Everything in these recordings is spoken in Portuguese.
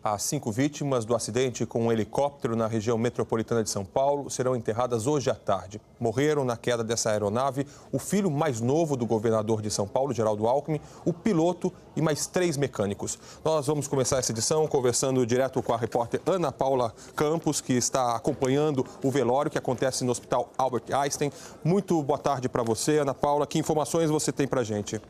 As 5 vítimas do acidente com um helicóptero na região metropolitana de São Paulo serão enterradas hoje à tarde. Morreram na queda dessa aeronave o filho mais novo do governador de São Paulo, Geraldo Alckmin, o piloto e mais 3 mecânicos. Nós vamos começar essa edição conversando direto com a repórter Ana Paula Campos, que está acompanhando o velório que acontece no Hospital Albert Einstein. Muito boa tarde para você, Ana Paula. Que informações você tem para a gente?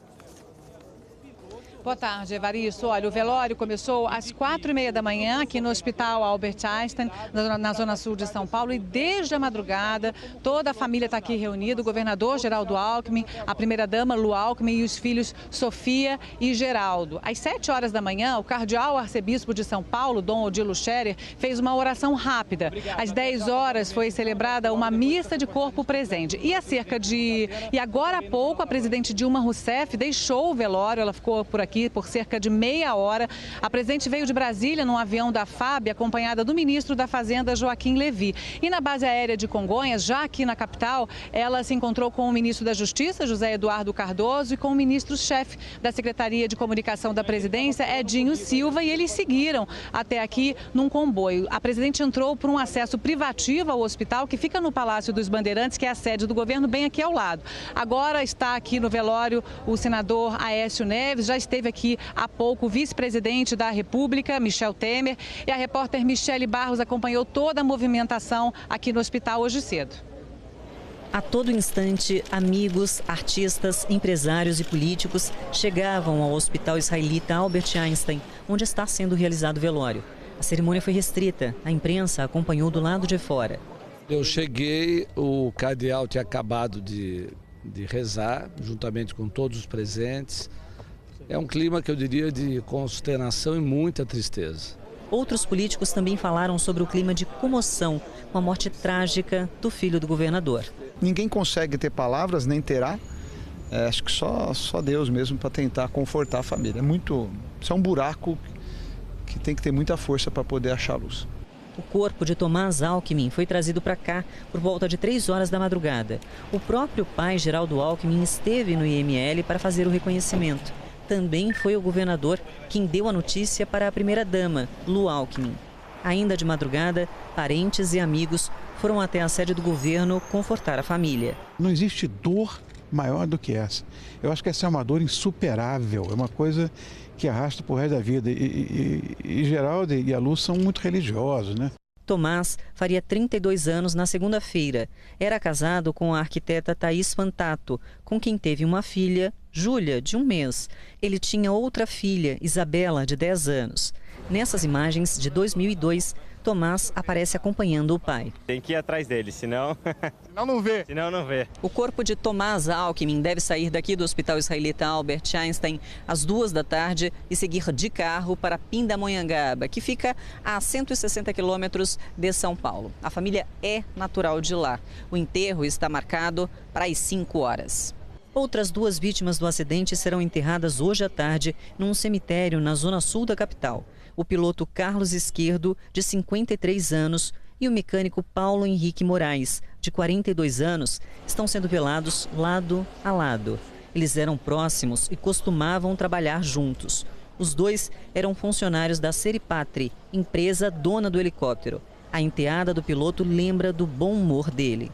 Boa tarde, Evaristo. Olha, o velório começou às 4h30 da manhã aqui no Hospital Albert Einstein, na Zona Sul de São Paulo. E desde a madrugada, toda a família está aqui reunida. O governador Geraldo Alckmin, a primeira-dama Lu Alckmin e os filhos Sofia e Geraldo. Às 7 horas da manhã, o cardeal arcebispo de São Paulo, Dom Odilo Scherer, fez uma oração rápida. Às 10 horas foi celebrada uma missa de corpo presente. E agora há pouco, a presidente Dilma Rousseff deixou o velório, ela ficou por aqui por cerca de meia hora. A presidente veio de Brasília num avião da FAB, acompanhada do ministro da Fazenda, Joaquim Levy. E na base aérea de Congonhas, já aqui na capital, ela se encontrou com o ministro da Justiça, José Eduardo Cardoso, e com o ministro-chefe da Secretaria de Comunicação da Presidência, Edinho Silva, e eles seguiram até aqui num comboio. A presidente entrou por um acesso privativo ao hospital, que fica no Palácio dos Bandeirantes, que é a sede do governo, bem aqui ao lado. Agora está aqui no velório o senador Aécio Neves, já esteve aqui há pouco o vice-presidente da República, Michel Temer, e a repórter Michele Barros acompanhou toda a movimentação aqui no hospital hoje cedo. A todo instante, amigos, artistas, empresários e políticos chegavam ao Hospital Israelita Albert Einstein, onde está sendo realizado o velório. A cerimônia foi restrita, a imprensa acompanhou do lado de fora. Eu cheguei, o cardeal tinha acabado de rezar, juntamente com todos os presentes. É um clima que eu diria de consternação e muita tristeza. Outros políticos também falaram sobre o clima de comoção com a morte trágica do filho do governador. Ninguém consegue ter palavras, nem terá. Acho que só Deus mesmo para tentar confortar a família. Isso é um buraco que tem que ter muita força para poder achar luz. O corpo de Tomás Alckmin foi trazido para cá por volta de 3 horas da madrugada. O próprio pai, Geraldo Alckmin, esteve no IML para fazer o reconhecimento. Também foi o governador quem deu a notícia para a primeira-dama, Lu Alckmin. Ainda de madrugada, parentes e amigos foram até a sede do governo confortar a família. Não existe dor maior do que essa. Eu acho que essa é uma dor insuperável, é uma coisa que arrasta por resto da vida. E Geraldo e a Lu são muito religiosos, né? Tomás faria 32 anos na segunda-feira. Era casado com a arquiteta Thaís Fantato, com quem teve uma filha, Júlia, de 1 mês. Ele tinha outra filha, Isabela, de 10 anos. Nessas imagens de 2002, Tomás aparece acompanhando o pai. Tem que ir atrás dele, senão... Senão não vê. Senão não vê. O corpo de Tomás Alckmin deve sair daqui do Hospital Israelita Albert Einstein às 2 da tarde e seguir de carro para Pindamonhangaba, que fica a 160 quilômetros de São Paulo. A família é natural de lá. O enterro está marcado para as 5 horas. Outras 2 vítimas do acidente serão enterradas hoje à tarde num cemitério na zona sul da capital. O piloto Carlos Esquerdo, de 53 anos, e o mecânico Paulo Henrique Moraes, de 42 anos, estão sendo velados lado a lado. Eles eram próximos e costumavam trabalhar juntos. Os 2 eram funcionários da Seripatri, empresa dona do helicóptero. A enteada do piloto lembra do bom humor dele.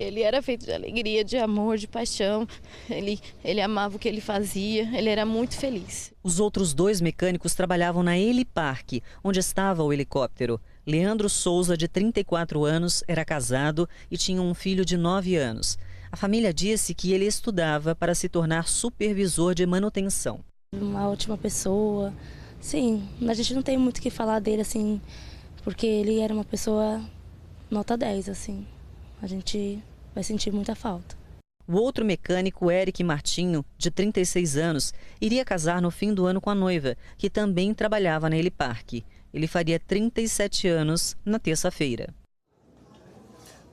Ele era feito de alegria, de amor, de paixão. Ele amava o que ele fazia, ele era muito feliz. Os outros 2 mecânicos trabalhavam na Helipark, onde estava o helicóptero. Leandro Souza, de 34 anos, era casado e tinha um filho de 9 anos. A família disse que ele estudava para se tornar supervisor de manutenção. Uma ótima pessoa. Sim, a gente não tem muito o que falar dele, assim, porque ele era uma pessoa nota 10, assim. A gente vai sentir muita falta. O outro mecânico, Eric Martinho, de 36 anos, iria casar no fim do ano com a noiva, que também trabalhava na Helipark. Ele faria 37 anos na terça-feira.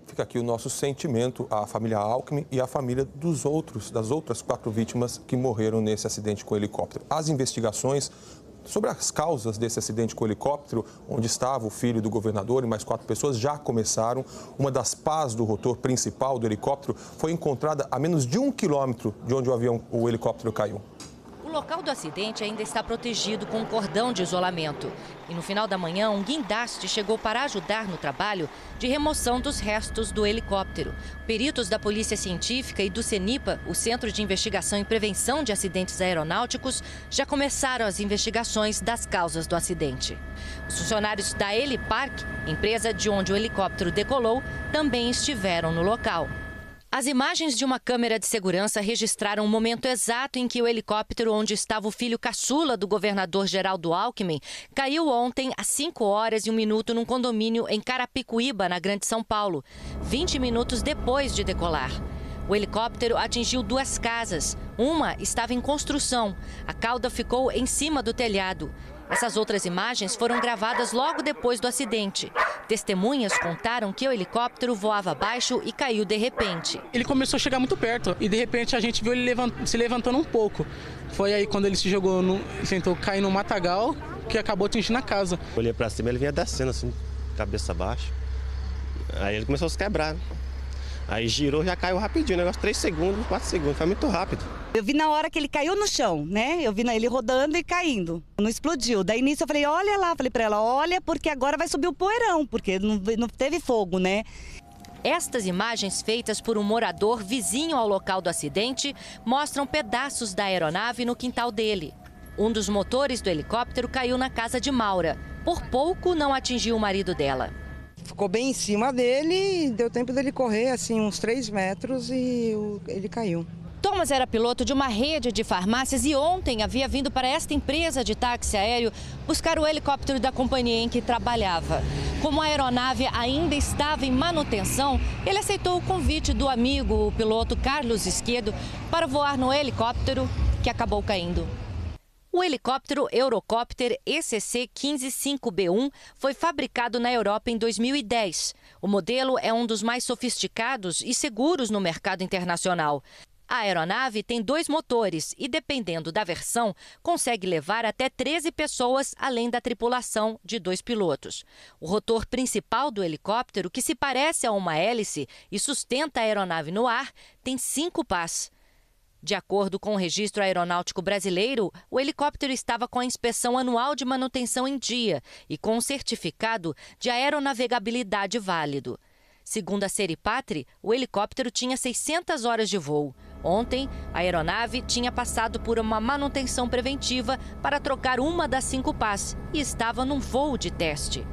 Fica aqui o nosso sentimento à família Alckmin e à família das outras 4 vítimas que morreram nesse acidente com o helicóptero. As investigações sobre as causas desse acidente com o helicóptero, onde estava o filho do governador e mais 4 pessoas, já começaram. Uma das pás do rotor principal do helicóptero foi encontrada a menos de 1 quilômetro de onde o helicóptero caiu. local do acidente ainda está protegido com um cordão de isolamento. E no final da manhã, um guindaste chegou para ajudar no trabalho de remoção dos restos do helicóptero. Peritos da Polícia Científica e do CENIPA, o Centro de Investigação e Prevenção de Acidentes Aeronáuticos, já começaram as investigações das causas do acidente. Os funcionários da Helipark, empresa de onde o helicóptero decolou, também estiveram no local. As imagens de uma câmera de segurança registraram o momento exato em que o helicóptero onde estava o filho caçula do governador Geraldo Alckmin caiu ontem às 5h01 num condomínio em Carapicuíba, na Grande São Paulo, 20 minutos depois de decolar. O helicóptero atingiu 2 casas. Uma estava em construção. A cauda ficou em cima do telhado. Essas outras imagens foram gravadas logo depois do acidente. Testemunhas contaram que o helicóptero voava baixo e caiu de repente. Ele começou a chegar muito perto e de repente a gente viu ele se levantando um pouco. Foi aí quando ele se jogou, tentou cair no matagal, que acabou atingindo a casa. Olhei para cima, ele vinha descendo assim, cabeça baixa. Aí ele começou a se quebrar. Aí girou, já caiu rapidinho, negócio 3 segundos, 4 segundos, foi muito rápido. Eu vi na hora que ele caiu no chão, né? Eu vi ele rodando e caindo. Não explodiu. Daí nisso eu falei, olha lá, falei pra ela, olha, porque agora vai subir o poeirão, porque não teve fogo, né? Estas imagens, feitas por um morador vizinho ao local do acidente, mostram pedaços da aeronave no quintal dele. Um dos motores do helicóptero caiu na casa de Maura. Por pouco não atingiu o marido dela. Ficou bem em cima dele e deu tempo dele correr assim uns 3 metros e ele caiu. Thomas era piloto de uma rede de farmácias e ontem havia vindo para esta empresa de táxi aéreo buscar o helicóptero da companhia em que trabalhava. Como a aeronave ainda estava em manutenção, ele aceitou o convite do amigo, o piloto Carlos Esquedo, para voar no helicóptero que acabou caindo. O helicóptero Eurocopter ECC-155B1 foi fabricado na Europa em 2010. O modelo é um dos mais sofisticados e seguros no mercado internacional. A aeronave tem 2 motores e, dependendo da versão, consegue levar até 13 pessoas, além da tripulação de 2 pilotos. O rotor principal do helicóptero, que se parece a uma hélice e sustenta a aeronave no ar, tem 5 pás. De acordo com o Registro Aeronáutico Brasileiro, o helicóptero estava com a inspeção anual de manutenção em dia e com um certificado de aeronavegabilidade válido. Segundo a Seripatri, o helicóptero tinha 600 horas de voo. Ontem, a aeronave tinha passado por uma manutenção preventiva para trocar uma das 5 pás e estava num voo de teste.